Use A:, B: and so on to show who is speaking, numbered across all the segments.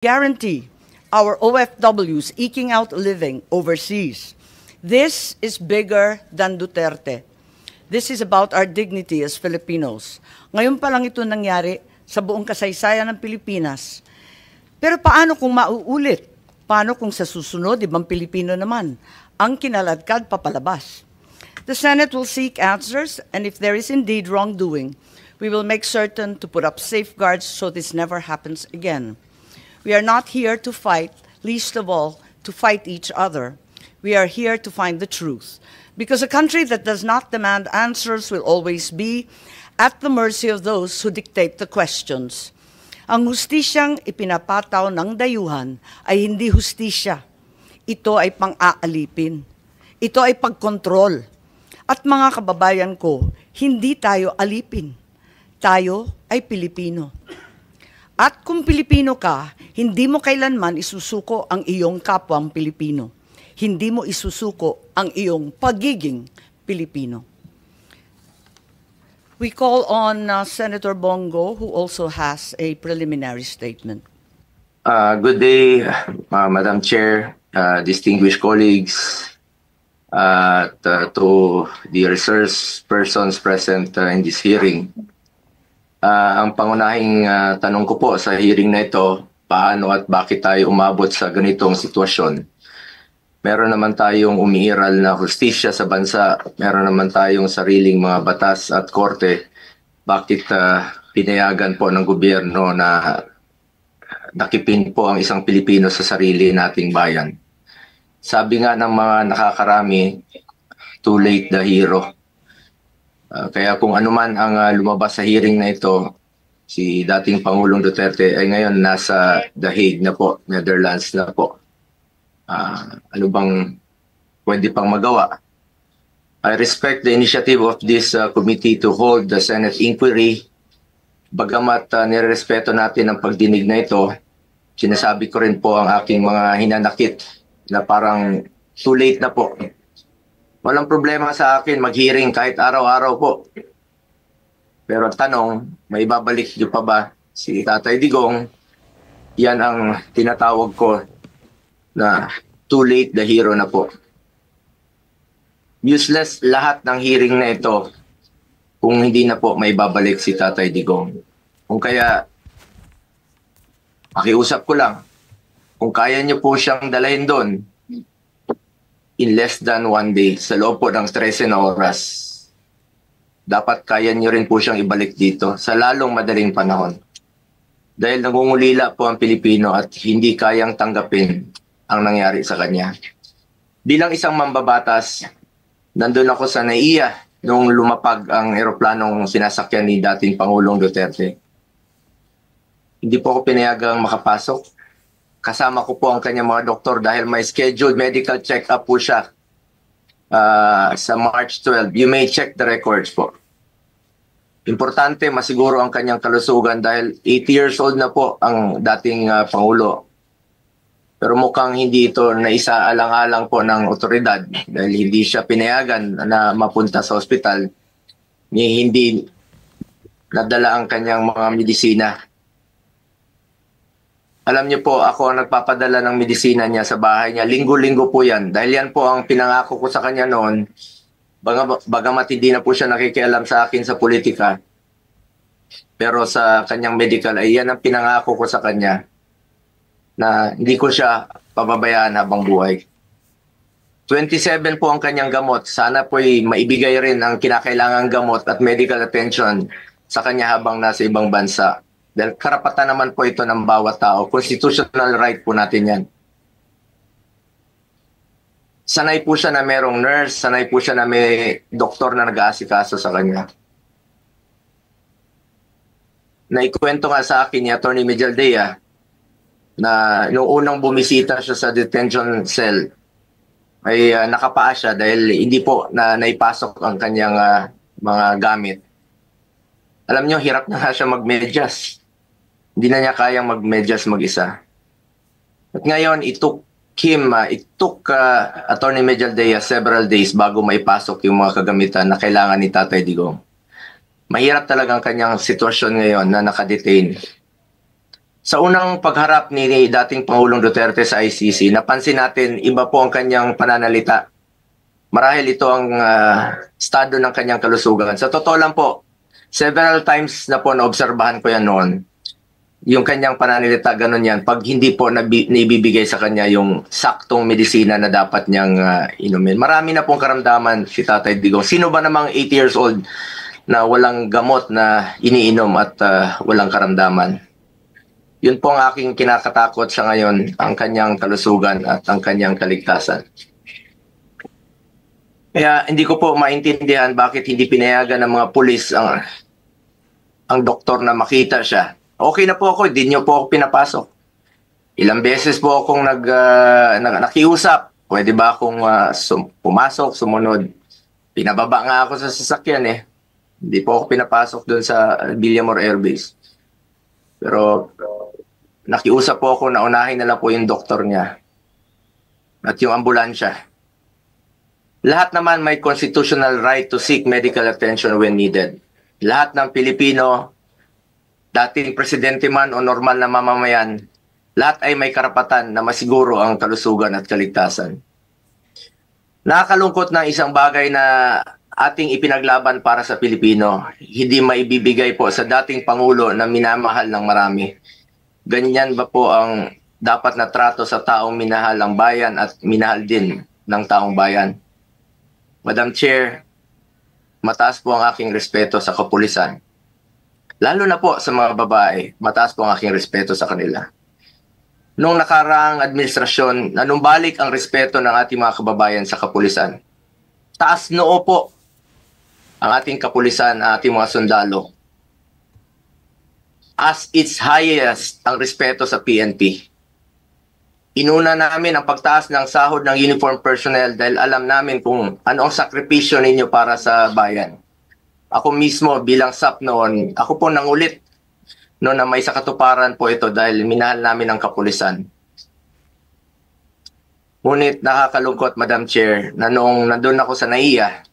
A: guarantee our OFWs eking out a living overseas. This is bigger than Duterte. This is about our dignity as Filipinos. Ngayon pa lang ito nangyari sa buong kasaysayan ng Pilipinas. Pero paano kung mauulit? Paano kung sa susunod, ibang Pilipino naman, ang kinaladkad papalabas? The Senate will seek answers, and if there is indeed wrongdoing, we will make certain to put up safeguards so this never happens again. We are not here to fight, least of all, to fight each other. We are here to find the truth. Because a country that does not demand answers will always be at the mercy of those who dictate the questions. Ang hustisyang ipinapataw ng dayuhan ay hindi hustisya. Ito ay pang-aalipin. Ito ay pagkontrol. At mga kababayan ko, hindi tayo alipin. Tayo ay Pilipino. At kung Pilipino ka, hindi mo kailanman isusuko ang iyong kapwang Pilipino. Hindi mo isusuko ang iyong pagiging Pilipino. We call on Senator Bongo, who also has a preliminary statement.
B: Good day, Madam Chair, distinguished colleagues, to the resource persons present in this hearing. Ang pangunahing tanong ko po sa hearing na ito, paano at bakit tayo umabot sa ganitong sitwasyon? Meron naman tayong umiiral na hustisya sa bansa, meron naman tayong sariling mga batas at korte. Bakit pinayagan po ng gobyerno na nakipin po ang isang Pilipino sa sarili nating bayan? Sabi nga ng mga nakakarami, too late the hero. Kaya kung anuman ang lumabas sa hearing na ito, si dating Pangulong Duterte ay ngayon nasa The Hague na po, Netherlands na po. Ano bang pwede pang magawa? I respect the initiative of this committee to hold the Senate inquiry. Bagamat nirespeto natin ang pagdinig na ito, sinasabi ko rin po ang aking mga hinanakit na parang too late na po. Walang problema sa akin mag-hearing kahit araw-araw po. Pero ang tanong, may babalik niyo pa ba si Tatay Digong? Yan ang tinatawag ko na too late the hero na po. Useless lahat ng hearing na ito kung hindi na po may babalik si Tatay Digong. Kung kaya, pakiusap ko lang, kung kaya niyo po siyang dalahin doon in less than 1 day, sa loob po ng 13 na oras, dapat kaya niyo rin po siyang ibalik dito sa lalong madaling panahon. Dahil nangungulila po ang Pilipino at hindi kayang tanggapin ang nangyari sa kanya. Bilang isang mambabatas, nandun ako sa NAIA nung lumapag ang eroplanong sinasakyan ni dating Pangulong Duterte. Hindi po ako pinayagang makapasok. Kasama ko po ang kanyang mga doktor dahil may scheduled medical check-up po siya sa March 12. You may check the records po. Importante masiguro ang kanyang kalusugan dahil 80 years old na po ang dating Pangulo. Pero mukhang hindi ito naisaalang-alang po ng otoridad dahil hindi siya pinayagan na mapunta sa ospital ni hindi nadala ang kanyang mga medisina. Alam niyo po, ako ang nagpapadala ng medisina niya sa bahay niya. Linggo-linggo po yan. Dahil yan po ang pinangako ko sa kanya noon, bagamat hindi na po siya nakikialam sa akin sa politika. Pero sa kanyang medical, ay yan ang pinangako ko sa kanya na hindi ko siya pababayaan habang buhay. 27 po ang kanyang gamot. Sana po'y maibigay rin ang kinakailangang gamot at medical attention sa kanya habang nasa ibang bansa. Dahil karapatan naman po ito ng bawat tao. Constitutional right po natin yan. Sanay po siya na merong nurse, sanay po siya na may doktor na nag-aasikaso sa kanya. Naikwento nga sa akin ni Atty. Mejaldea na noong unang bumisita siya sa detention cell ay nakapaa siya dahil hindi po na naipasok ang kanyang mga gamit. Alam niyo, hirap na nga siya magmedyas. Hindi na niya kayang magmedyas mag-isa. At ngayon, it took Atty. Mejaldea several days bago maipasok yung mga kagamitan na kailangan ni Tatay Digong. Mahirap talaga ang kanyang sitwasyon ngayon na nakadetain. Sa unang pagharap ni dating Pangulong Duterte sa ICC, napansin natin iba po ang kanyang pananalita. Marahil ito ang estado ng kanyang kalusugan. Sa totoo lang po, several times na po naobserbahan ko yan noon. Yung kanyang pananalita, ganun yan. Pag hindi po naibibigay sa kanya yung saktong medisina na dapat niyang inumin. Marami na pong karamdaman si Tatay Digong. Sino ba namang 80 years old na walang gamot na iniinom at walang karamdaman? Yun po ang aking kinakatakot sa ngayon, ang kanyang kalusugan at ang kanyang kaligtasan. Kaya hindi ko po maintindihan bakit hindi pinayagan ng mga pulis ang doktor na makita siya. Okay na po ako, hindi niyo po ako pinapasok. Ilang beses po akong nakiusap. Pwede ba akong pumasok, sumunod? Pinababa nga ako sa sasakyan eh. Hindi po ako pinapasok doon sa Villamor Air Base. Pero nakiusap po ako na unahin na lang po yung doktor niya at yung ambulansya. Lahat naman may constitutional right to seek medical attention when needed. Lahat ng Pilipino, dating presidente man o normal na mamamayan, lahat ay may karapatan na masiguro ang kalusugan at kaligtasan. Nakakalungkot na isang bagay na ating ipinaglaban para sa Pilipino, hindi maibibigay po sa dating Pangulo na minamahal ng marami. Ganyan ba po ang dapat na trato sa taong minahal ang bayan at minahal din ng taong bayan? Madam Chair, mataas po ang aking respeto sa kapulisan. Lalo na po sa mga babae, mataas po ang aking respeto sa kanila. Noong nakaraang administrasyon, nanumbalik ang respeto ng ating mga kababayan sa kapulisan. Taas noo po ang ating kapulisan, ang ating mga sundalo. As its highest ang respeto sa PNP. Inuna namin ang pagtaas ng sahod ng uniform personnel dahil alam namin kung ano ang sakripisyo ninyo para sa bayan. Ako mismo bilang SAP noon, ako po nangulit noon na may sakatuparan po ito dahil minahal namin ang kapulisan. Ngunit nakakalungkot, Madam Chair, na noong nandun ako sa NAIA,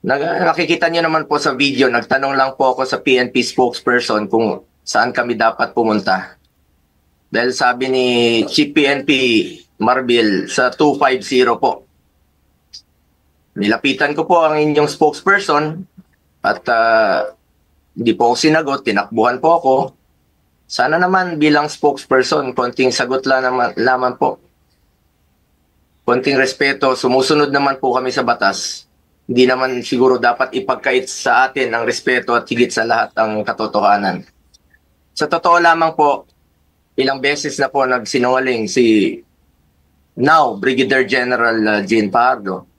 B: nakikita niyo naman po sa video, nagtanong lang po ako sa PNP spokesperson kung saan kami dapat pumunta. Dahil sabi ni Chief PNP Marbil sa 250 po. Nilapitan ko po ang inyong spokesperson at hindi po ako sinagot, tinakbuhan po ako. Sana naman bilang spokesperson, konting sagot lamang po. Konting respeto, sumusunod naman po kami sa batas. Hindi naman siguro dapat ipagkait sa atin ang respeto at higit sa lahat ang katotohanan. Sa totoo lamang po, ilang beses na po nagsinungaling si now Brigadier General Jean Pardo.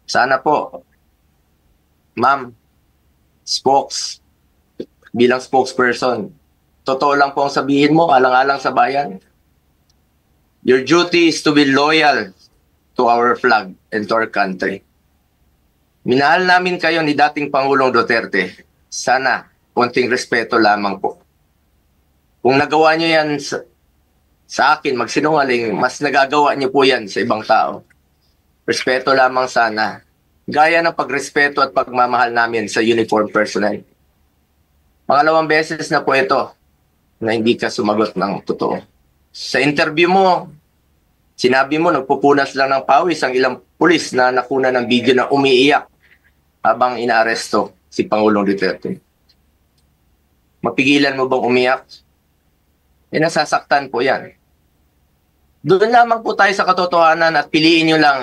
B: Sana po, ma'am, bilang spokesperson, totoo lang po ang sabihin mo, alang-alang sa bayan. Your duty is to be loyal to our flag and to our country. Minahal namin kayo ni dating Pangulong Duterte. Sana, konting respeto lamang po. Kung nagawa nyo yan sa akin, magsinungaling, mas nagagawa nyo po yan sa ibang tao. Respeto lamang sana. Gaya ng pagrespeto at pagmamahal namin sa uniform personnel. Pangalawang beses na po ito na hindi ka sumagot ng totoo. Sa interview mo, sinabi mo nagpupunas lang ng pawis ang ilang pulis na nakuna ng video na umiiyak habang inaaresto si Pangulong Duterte. Mapigilan mo bang umiyak? Nasasaktan po yan. Doon lamang po tayo sa katotohanan at piliin nyo lang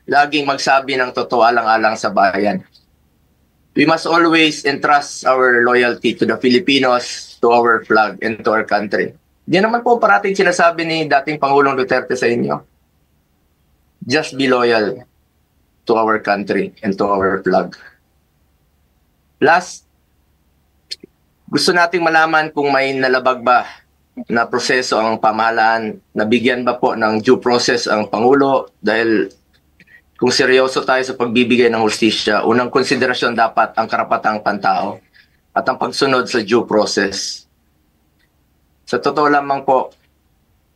B: laging magsabi ng totoo alang-alang sa bayan. We must always entrust our loyalty to the Filipinos, to our flag, and to our country. Di naman po parating sinasabi ni dating Pangulong Duterte sa inyo. Just be loyal to our country and to our flag. Last, gusto nating malaman kung may nalabag ba na proseso ang pamahalaan, nabigyan ba po ng due process ang Pangulo dahil kung seryoso tayo sa pagbibigay ng hustisya, unang konsiderasyon dapat ang karapatang pantao at ang pagsunod sa due process. Sa totoo lamang po,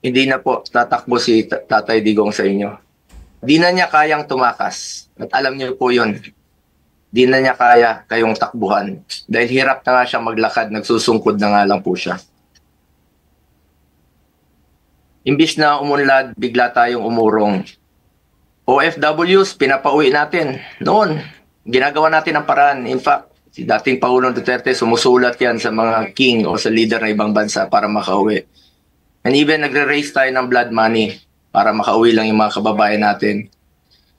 B: hindi na po tatakbo si Tatay Digong sa inyo. Di na niya kayang tumakas. At alam niyo po yun. Di na niya kaya kayong takbuhan. Dahil hirap na nga siya maglakad, nagsusungkod na nga lang po siya. Imbis na umunlad, bigla tayong umurong. OFWs, pinapauwi natin. Noon, ginagawa natin ang paraan. In fact, si dating Pangulong Duterte, sumusulat yan sa mga king o sa leader ng ibang bansa para makauwi. And even nagre-raise tayo ng blood money para makauwi lang yung mga kababayan natin.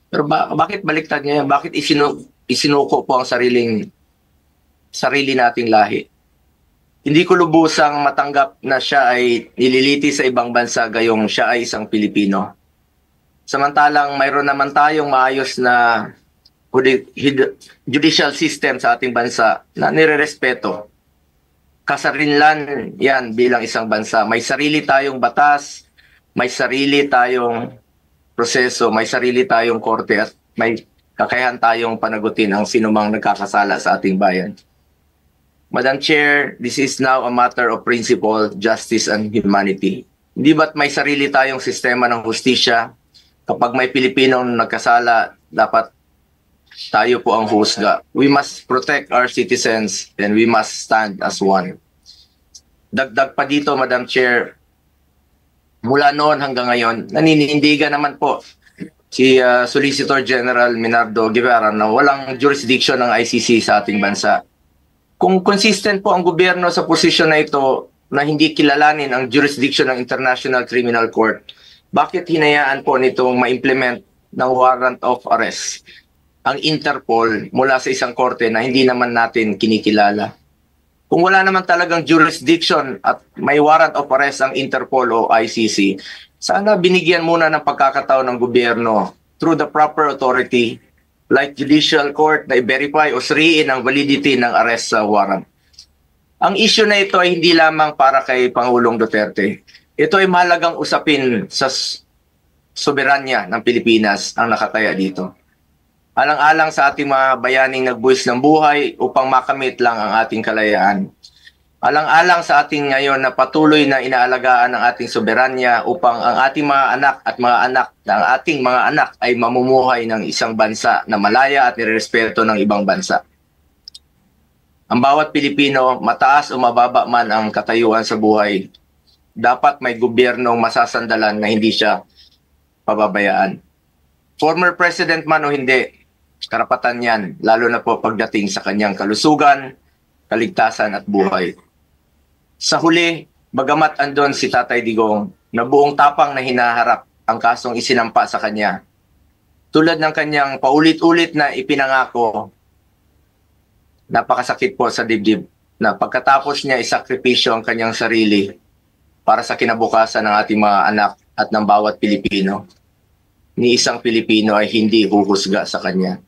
B: Pero bakit baliktad niya yan? Bakit isinuko po ang sarili nating lahi? Hindi ko lubusang matanggap na siya ay nililiti sa ibang bansa gayong siya ay isang Pilipino. Samantalang mayroon naman tayong maayos na judicial system sa ating bansa na nirerespeto. Kasarinlan yan bilang isang bansa. May sarili tayong batas, may sarili tayong proseso, may sarili tayong korte at may kakayahan tayong panagutin ang sinumang nagkakasala sa ating bayan. Madam Chair, this is now a matter of principle, justice, and humanity. Hindi ba't may sarili tayong sistema ng hustisya? Kapag may Pilipinong nagkasala, dapat tayo po ang husga. We must protect our citizens and we must stand as one. Dagdag pa dito, Madam Chair, mula noon hanggang ngayon, naninindigan naman po si Solicitor General Minardo Guevara na walang jurisdiction ng ICC sa ating bansa. Kung consistent po ang gobyerno sa posisyon na ito na hindi kilalanin ang jurisdiction ng International Criminal Court, bakit hinayaan po nitong ma-implement ng warrant of arrest ang Interpol mula sa isang korte na hindi naman natin kinikilala? Kung wala naman talagang jurisdiction at may warrant of arrest ang Interpol o ICC, sana binigyan muna ng pagkakataon ng gobyerno through the proper authority like judicial court na i-verify o suriin ang validity ng arrest sa warrant. Ang issue na ito ay hindi lamang para kay Pangulong Duterte. Ito ay mahalagang usapin sa soberanya ng Pilipinas ang nakataya dito. Alang-alang sa ating mga bayaning nagbuwis ng buhay upang makamit lang ang ating kalayaan. Alang-alang sa ating ngayon na patuloy na inaalagaan ng ating soberanya upang ang ating mga anak at mga anak na ang ating mga anak ay mamumuhay ng isang bansa na malaya at nirerespeto ng ibang bansa. Ang bawat Pilipino, mataas o mababa man ang katayuan sa buhay, dapat may gobyernong masasandalan na hindi siya pababayaan. Former president man o hindi, karapatan yan, lalo na po pagdating sa kanyang kalusugan, kaligtasan at buhay. Sa huli, bagamat andon si Tatay Digong na buong tapang na hinaharap ang kasong isinampa sa kanya, tulad ng kanyang paulit-ulit na ipinangako, napakasakit po sa dibdib na pagkatapos niya isakripisyo ang kanyang sarili para sa kinabukasan ng ating mga anak at ng bawat Pilipino, ni isang Pilipino ay hindi huhusga sa kanya.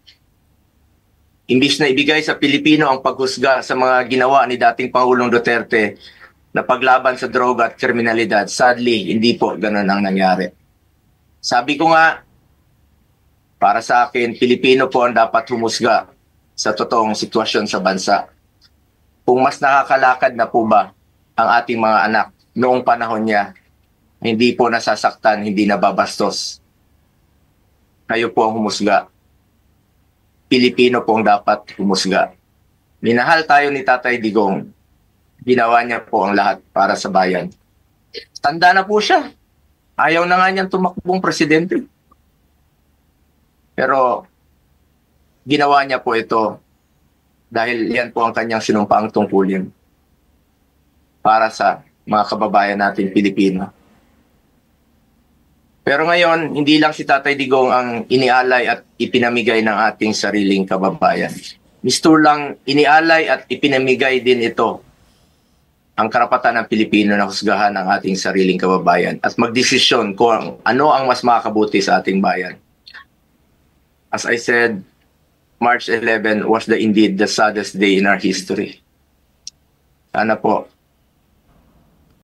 B: Imbis na ibigay sa Pilipino ang paghusga sa mga ginawa ni dating Pangulong Duterte na paglaban sa droga at kriminalidad, sadly, hindi po ganun ang nangyari. Sabi ko nga, para sa akin, Pilipino po ang dapat humusga sa totoong sitwasyon sa bansa. Kung mas nakakalakad na po ba ang ating mga anak noong panahon niya, hindi po nasasaktan, hindi nababastos. Kayo po ang humusga. Pilipino po ang dapat humusga. Minahal tayo ni Tatay Digong. Ginawa niya po ang lahat para sa bayan. Tanda na po siya. Ayaw na nga niyang tumakbong presidente. Pero ginawa niya po ito dahil yan po ang kanyang sinumpaang tungkulin para sa mga kababayan natin Pilipino. Pero ngayon, hindi lang si Tatay Digong ang inialay at ipinamigay ng ating sariling kababayan. Mistur lang inialay at ipinamigay din ito ang karapatan ng Pilipino na husgahan ang ating sariling kababayan at magdesisyon kung ano ang mas makakabuti sa ating bayan. As I said, March 11 was indeed the saddest day in our history. Sana po,